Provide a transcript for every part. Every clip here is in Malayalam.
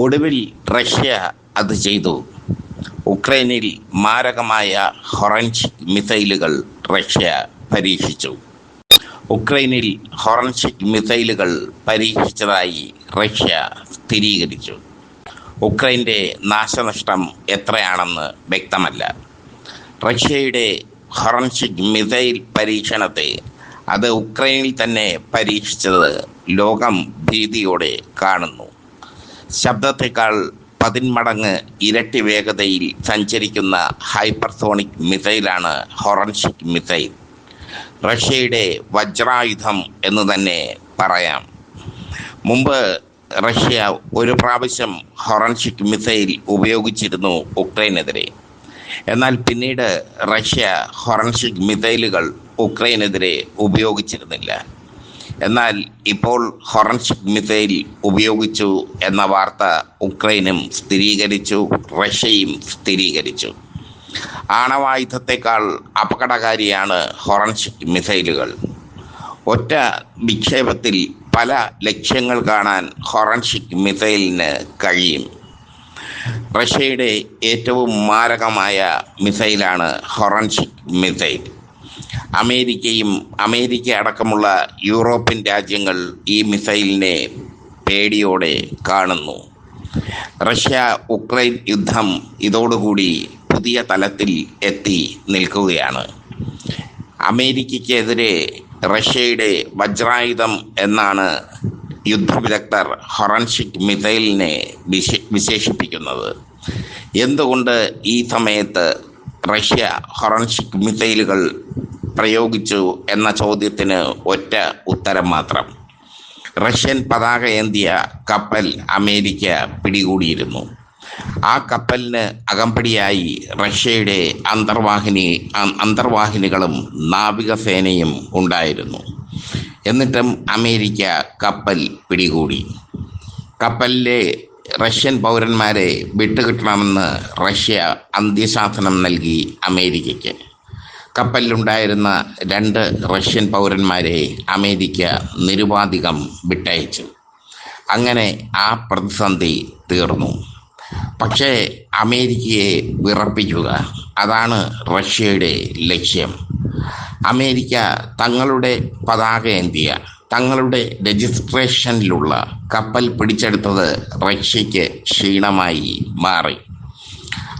ഒടുവിൽ റഷ്യ അത് ചെയ്തു. ഉക്രൈനിൽ മാരകമായ ഹൊറൻജ് മിസൈലുകൾ റഷ്യ പരീക്ഷിച്ചു. ഉക്രൈനിൽ ഹൊറൻജ് മിസൈലുകൾ പരീക്ഷിച്ചതായി റഷ്യ സ്ഥിരീകരിച്ചു. ഉക്രൈൻ്റെ നാശനഷ്ടം എത്രയാണെന്ന് വ്യക്തമല്ല. റഷ്യയുടെ ഹൊറൻജ് മിസൈൽ പരീക്ഷണത്തെ അത് ഉക്രൈനിൽ തന്നെ പരീക്ഷിച്ചത് ലോകം ഭീതിയോടെ കാണുന്നു. ശബ്ദത്തേക്കാൾ 10 മടങ്ങ് ഇരട്ടി വേഗതയിൽ സഞ്ചരിക്കുന്ന ഹൈപ്പർസോണിക് മിസൈലാണ് ഹൊറൻജ് മിസൈൽ. റഷ്യയുടെ വജ്രായുധം എന്ന് തന്നെ പറയാം. മുമ്പ് റഷ്യ ഒരു പ്രാവശ്യം ഹൊറൻജ് മിസൈൽ ഉപയോഗിച്ചിരുന്നു ഉക്രൈനെതിരെ. എന്നാൽ പിന്നീട് റഷ്യ ഹൊറൻജ് മിസൈലുകൾ ഉക്രൈനെതിരെ ഉപയോഗിച്ചിരുന്നില്ല. എന്നാൽ ഇപ്പോൾ ഹൊറൻജ് മിസൈൽ ഉപയോഗിച്ചു എന്ന വാർത്ത ഉക്രൈനും സ്ഥിരീകരിച്ചു, റഷ്യയും സ്ഥിരീകരിച്ചു. ആണവായുധത്തെക്കാൾ അപകടകാരിയാണ് ഹൊറൻജ് മിസൈലുകൾ. ഒറ്റ വിക്ഷേപത്തിൽ പല ലക്ഷ്യങ്ങൾ കാണാൻ ഹൊറൻജ് മിസൈലിന് കഴിയും. റഷ്യയുടെ ഏറ്റവും മാരകമായ മിസൈലാണ് ഹൊറൻജ് മിസൈൽ. അമേരിക്ക അടക്കമുള്ള യൂറോപ്യൻ രാജ്യങ്ങൾ ഈ മിസൈലിനെ പേടിയോടെ കാണുന്നു. റഷ്യ ഉക്രൈൻ യുദ്ധം ഇതോടുകൂടി പുതിയ തലത്തിൽ എത്തി നിൽക്കുകയാണ്. അമേരിക്കയ്ക്കെതിരെ റഷ്യയുടെ വജ്രായുധം എന്നാണ് യുദ്ധവിദഗ്ധർ ഹൊറൻജ് മിസൈലിനെ വിശേഷിപ്പിക്കുന്നത്. എന്തുകൊണ്ട് ഈ സമയത്ത് റഷ്യ ഹൊറൻജ് മിസൈലുകൾ പ്രയോഗിച്ചു എന്ന ചോദ്യത്തിന് ഒറ്റ ഉത്തരം മാത്രം. റഷ്യൻ പതാക ഏന്തിയ കപ്പൽ അമേരിക്ക പിടികൂടിയിരുന്നു. ആ കപ്പലിന് അകമ്പടിയായി റഷ്യയുടെ അന്തർവാഹിനികളും നാവികസേനയും ഉണ്ടായിരുന്നു. എന്നിട്ടും അമേരിക്ക കപ്പൽ പിടികൂടി. കപ്പലിലെ റഷ്യൻ പൗരന്മാരെ വിട്ടുകിട്ടണമെന്ന് റഷ്യ അന്ത്യശാസനം നൽകി അമേരിക്കയ്ക്ക്. കപ്പലിലുണ്ടായിരുന്ന 2 റഷ്യൻ പൗരന്മാരെ അമേരിക്ക നിരുപാധികം വിട്ടയച്ചു. അങ്ങനെ ആ പ്രതിസന്ധി തീർന്നു. പക്ഷേ അമേരിക്കയെ വിറപ്പിക്കുക, അതാണ് റഷ്യയുടെ ലക്ഷ്യം. അമേരിക്ക തങ്ങളുടെ പതാക ഏന്തിയ, തങ്ങളുടെ രജിസ്ട്രേഷനിലുള്ള കപ്പൽ പിടിച്ചെടുത്തത് റഷ്യയ്ക്ക് ക്ഷീണമായി മാറി.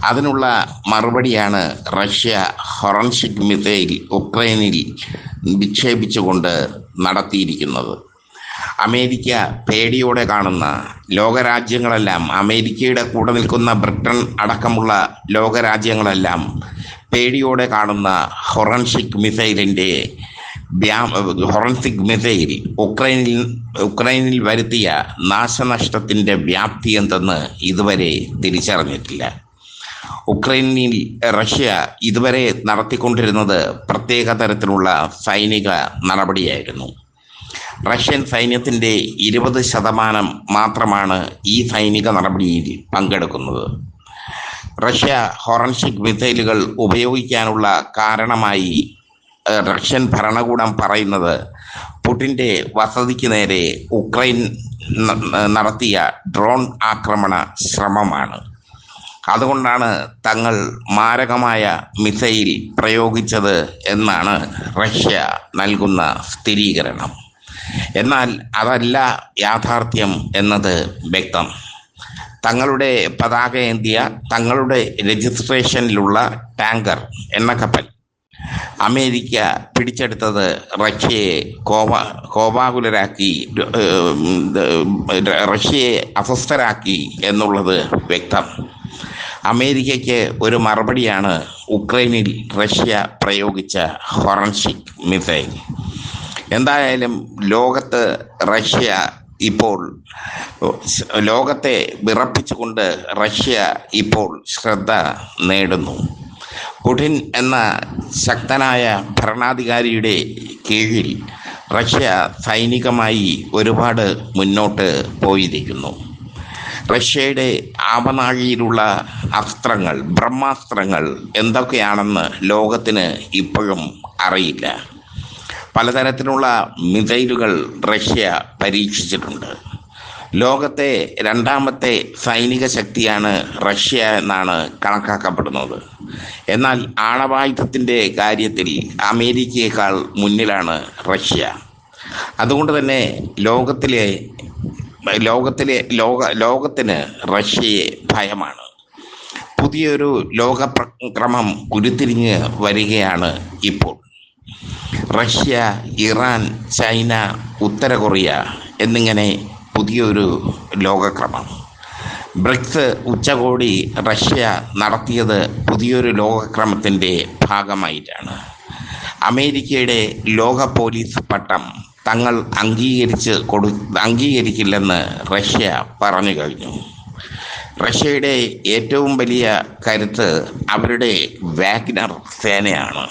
അതിനുള്ള മറുപടിയാണ് റഷ്യ ഹൊറൻജ് മിസൈൽ ഉക്രൈനിൽ വിക്ഷേപിച്ചുകൊണ്ട് നടത്തിയിരിക്കുന്നത്. അമേരിക്ക പേടിയോടെ കാണുന്ന ലോകരാജ്യങ്ങളെല്ലാം, അമേരിക്കയുടെ കൂടെ നിൽക്കുന്ന ബ്രിട്ടൻ അടക്കമുള്ള ലോകരാജ്യങ്ങളെല്ലാം പേടിയോടെ കാണുന്ന ഹൊറൻജ് മിസൈൽ ഉക്രൈനിൽ വരുത്തിയ നാശനഷ്ടത്തിൻ്റെ വ്യാപ്തി എന്തെന്ന് ഇതുവരെ തിരിച്ചറിഞ്ഞിട്ടില്ല. ഉക്രൈനിൽ റഷ്യ ഇതുവരെ നടത്തിക്കൊണ്ടിരുന്നത് പ്രത്യേക തരത്തിലുള്ള സൈനിക നടപടിയായിരുന്നു. റഷ്യൻ സൈന്യത്തിൻ്റെ 20% മാത്രമാണ് ഈ സൈനിക നടപടിയിൽ പങ്കെടുക്കുന്നത്. റഷ്യ ഹൊറൻജ് മിസൈലുകൾ ഉപയോഗിക്കാനുള്ള കാരണമായി റഷ്യൻ ഭരണകൂടം പറയുന്നത് പുടിൻ്റെ വസതിക്ക് നേരെ ഉക്രൈൻ നടത്തിയ ഡ്രോൺ ആക്രമണ ശ്രമമാണ്. അതുകൊണ്ടാണ് തങ്ങൾ മാരകമായ മിസൈൽ പ്രയോഗിച്ചത് എന്നാണ് റഷ്യ നൽകുന്ന സ്ഥിരീകരണം. എന്നാൽ അതല്ല യാഥാർത്ഥ്യം എന്നത് വ്യക്തം. തങ്ങളുടെ പതാക ഏന്തിയ, തങ്ങളുടെ രജിസ്ട്രേഷനിലുള്ള ടാങ്കർ എന്ന കപ്പൽ അമേരിക്ക പിടിച്ചെടുത്തത് റഷ്യയെ കോപാകുലരാക്കി, റഷ്യയെ അസ്വസ്ഥരാക്കി എന്നുള്ളത് വ്യക്തം. അമേരിക്കയ്ക്ക് ഒരു മറുപടിയാണ് ഉക്രൈനിൽ റഷ്യ പ്രയോഗിച്ച ഹൊറൻജ് മിസൈൽ. എന്തായാലും ലോകത്തെ വിറപ്പിച്ചുകൊണ്ട് റഷ്യ ഇപ്പോൾ ശ്രദ്ധ നേടുന്നു. പുടിൻ എന്ന ശക്തനായ ഭരണാധികാരിയുടെ കീഴിൽ റഷ്യ സൈനികമായി ഒരുപാട് മുന്നോട്ട് പോയിരിക്കുന്നു. റഷ്യയുടെ ആവനാഴിയിലുള്ള അസ്ത്രങ്ങൾ, ബ്രഹ്മാസ്ത്രങ്ങൾ എന്തൊക്കെയാണെന്ന് ലോകത്തിന് ഇപ്പോഴും അറിയില്ല. പലതരത്തിലുള്ള മിസൈലുകൾ റഷ്യ പരീക്ഷിച്ചിട്ടുണ്ട്. ലോകത്തെ രണ്ടാമത്തെ സൈനിക ശക്തിയാണ് റഷ്യ എന്നാണ് കണക്കാക്കപ്പെടുന്നത്. എന്നാൽ ആണവായുധത്തിൻ്റെ കാര്യത്തിൽ അമേരിക്കയേക്കാൾ മുന്നിലാണ് റഷ്യ. അതുകൊണ്ട് തന്നെ ലോകത്തിന് റഷ്യയെ ഭയമാണ്. പുതിയൊരു ലോകക്രമം ഉരുത്തിരിഞ്ഞ് വരികയാണ് ഇപ്പോൾ. റഷ്യ, ഇറാൻ, ചൈന, ഉത്തര കൊറിയ എന്നിങ്ങനെ പുതിയൊരു ലോകക്രമം. ബ്രിക്സ് ഉച്ചകോടി റഷ്യ നടത്തിയത് പുതിയൊരു ലോകക്രമത്തിൻ്റെ ഭാഗമായിട്ടാണ്. അമേരിക്കയുടെ ലോക പോലീസ് പട്ടം തങ്ങൾ അംഗീകരിക്കില്ലെന്ന് റഷ്യ പറഞ്ഞു കഴിഞ്ഞു. റഷ്യയുടെ ഏറ്റവും വലിയ കരുത്ത് അവരുടെ വാഗ്നർ സേനയാണ്.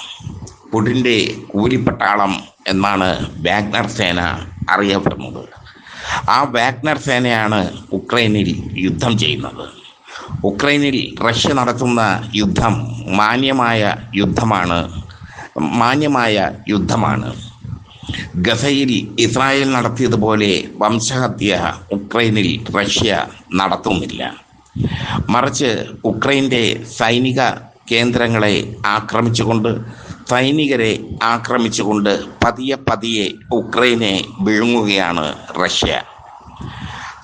പുടിൻ്റെ കൂലിപ്പട്ടാളം എന്നാണ് വാഗ്നർ സേന അറിയപ്പെടുന്നത്. ആ വാഗ്നർ സേനയാണ് ഉക്രൈനിൽ യുദ്ധം ചെയ്യുന്നത്. ഉക്രൈനിൽ റഷ്യ നടത്തുന്ന യുദ്ധം മാന്യമായ യുദ്ധമാണ്. ഗസയിൽ ഇസ്രായേൽ നടത്തിയതുപോലെ വംശഹത്യ ഉക്രൈനിൽ റഷ്യ നടത്തുന്നില്ല. മറിച്ച് ഉക്രൈൻ്റെ സൈനിക കേന്ദ്രങ്ങളെ സൈനികരെ ആക്രമിച്ചുകൊണ്ട് പതിയെ ഉക്രൈനെ വിഴുങ്ങുകയാണ് റഷ്യ.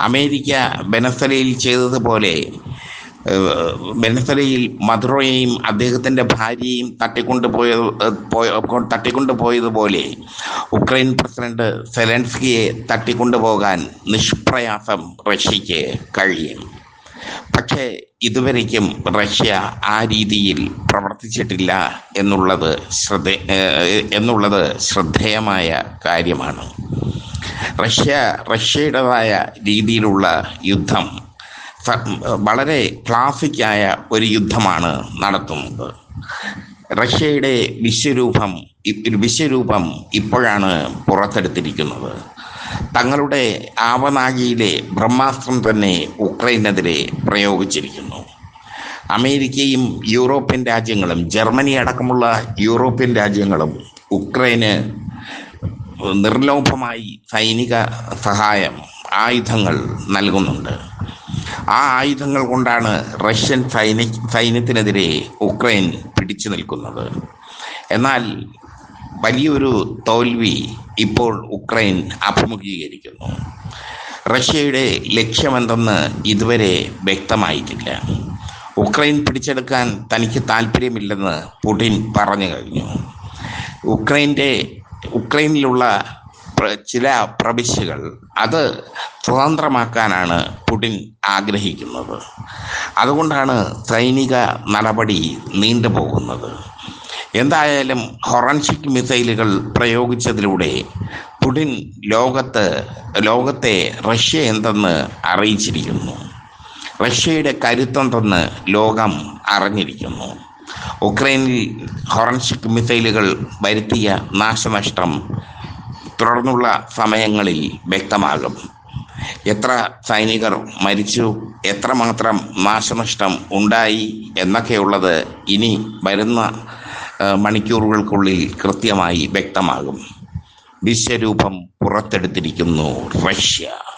അമേരിക്ക വെനസ്വേലയിൽ ചെയ്തതുപോലെ, വെനസ്വേലയിൽ മദുറോയെയും അദ്ദേഹത്തിൻ്റെ ഭാര്യയെയും തട്ടിക്കൊണ്ടുപോയതുപോലെ ഉക്രൈൻ പ്രസിഡന്റ് സെലൻസ്കിയെ തട്ടിക്കൊണ്ടുപോകാൻ നിഷ്പ്രയാസം റഷ്യക്ക് കഴിയും. പക്ഷേ ഇതുവരേക്കും റഷ്യ ആ രീതിയിൽ പ്രവർത്തിച്ചിട്ടില്ല എന്നുള്ളത് ശ്രദ്ധേയമായ കാര്യമാണ്. റഷ്യയുടേതായ രീതിയിലുള്ള യുദ്ധം വളരെ ക്ലാസിക്കായ ഒരു യുദ്ധമാണ് നടത്തുന്നത്. റഷ്യയുടെ വിശ്വരൂപം ഇപ്പോഴാണ് പുറത്തെടുത്തിരിക്കുന്നത്. തങ്ങളുടെ ആവനാഴിയിലെ ബ്രഹ്മാസ്ത്രം തന്നെ ഉക്രൈനെതിരെ പ്രയോഗിച്ചിരിക്കുന്നു. അമേരിക്കയും യൂറോപ്യൻ രാജ്യങ്ങളും, ജർമ്മനി അടക്കമുള്ള യൂറോപ്യൻ രാജ്യങ്ങളും ഉക്രൈന് നിർലോഭമായി സൈനിക സഹായം, ആയുധങ്ങൾ നൽകുന്നുണ്ട്. ആ ആയുധങ്ങൾ കൊണ്ടാണ് റഷ്യൻ സൈന്യത്തിനെതിരെ ഉക്രൈൻ പിടിച്ചു നിൽക്കുന്നത്. എന്നാൽ വലിയൊരു തോൽവി ഇപ്പോൾ ഉക്രൈൻ അഭിമുഖീകരിക്കുന്നു. റഷ്യയുടെ ലക്ഷ്യമെന്തെന്ന് ഇതുവരെ വ്യക്തമായിട്ടില്ല. ഉക്രൈൻ പിടിച്ചെടുക്കാൻ തനിക്ക് താല്പര്യമില്ലെന്ന് പുടിൻ പറഞ്ഞു കഴിഞ്ഞു. ഉക്രൈനിലുള്ള ചില പ്രവിശ്യകൾ അത് സ്വതന്ത്രമാക്കാനാണ് പുടിൻ ആഗ്രഹിക്കുന്നത്. അതുകൊണ്ടാണ് സൈനിക നടപടി നീണ്ടുപോകുന്നത്. എന്തായാലും ഹൊറൻഷിക് മിസൈലുകൾ പ്രയോഗിച്ചതിലൂടെ പുടിൻ ലോകത്തെ റഷ്യ എന്തെന്ന് അറിയിച്ചിരിക്കുന്നു. റഷ്യയുടെ കരുത്തെന്തെന്ന് ലോകം അറിഞ്ഞിരിക്കുന്നു. ഉക്രൈനിൽ ഹൊറൻഷിക് മിസൈലുകൾ വരുത്തിയ നാശനഷ്ടം തുടർന്നുള്ള സമയങ്ങളിൽ വ്യക്തമാകും. എത്ര സൈനികർ മരിച്ചു, എത്രമാത്രം നാശനഷ്ടം ഉണ്ടായി എന്നൊക്കെയുള്ളത് ഇനി വരുന്ന മണിക്കൂറുകൾക്കുള്ളിൽ കൃത്യമായി വ്യക്തമാകും. വിശ്വരൂപം പുറത്തെടുത്തിരിക്കുന്നു റഷ്യ.